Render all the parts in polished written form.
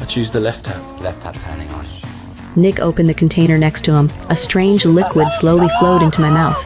choose the left tap. Left tap turning on. Nick opened the container next to him. A strange liquid slowly flowed into my mouth.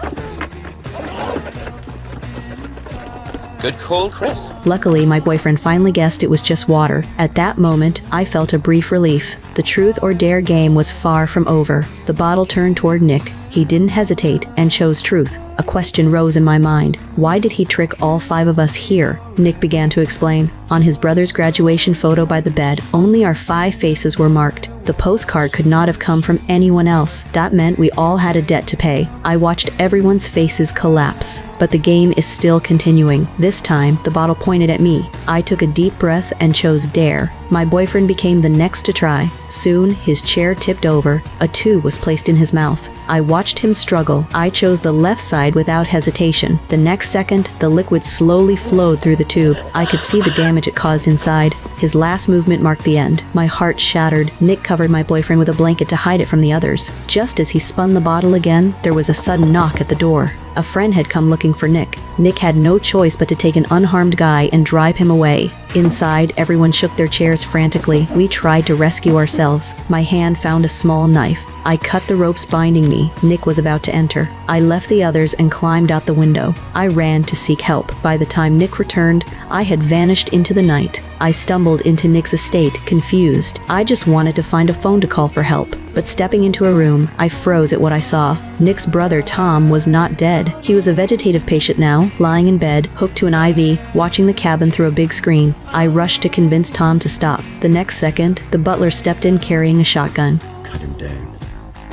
Good call, Chris. Luckily, my boyfriend finally guessed it was just water. At that moment, I felt a brief relief. The truth or dare game was far from over. The bottle turned toward Nick. He didn't hesitate and chose truth. A question rose in my mind. Why did he trick all 5 of us here? Nick began to explain. On his brother's graduation photo by the bed, only our 5 faces were marked. The postcard could not have come from anyone else. That meant we all had a debt to pay. I watched everyone's faces collapse. But the game is still continuing. This time, the bottle pointed at me. I took a deep breath and chose dare. My boyfriend became the next to try. Soon, his chair tipped over. A tube was placed in his mouth. I watched him struggle. I chose the left side without hesitation. The next second, the liquid slowly flowed through the tube. I could see the damage it caused inside. His last movement marked the end. My heart shattered. Nick covered my boyfriend with a blanket to hide it from the others. Just as he spun the bottle again, there was a sudden knock at the door. A friend had come looking for Nick. Nick had no choice but to take an unharmed guy and drive him away. Inside, everyone shook their chairs frantically. We tried to rescue ourselves. My hand found a small knife. I cut the ropes binding me. Nick was about to enter. I left the others and climbed out the window. I ran to seek help. By the time Nick returned, I had vanished into the night. I stumbled into Nick's estate, confused. I just wanted to find a phone to call for help. But stepping into a room, I froze at what I saw. Nick's brother, Tom, was not dead. He was a vegetative patient now, lying in bed, hooked to an IV, watching the cabin through a big screen. I rushed to convince Tom to stop. The next second, the butler stepped in carrying a shotgun. Cut him down.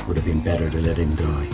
Would have been better to let him die.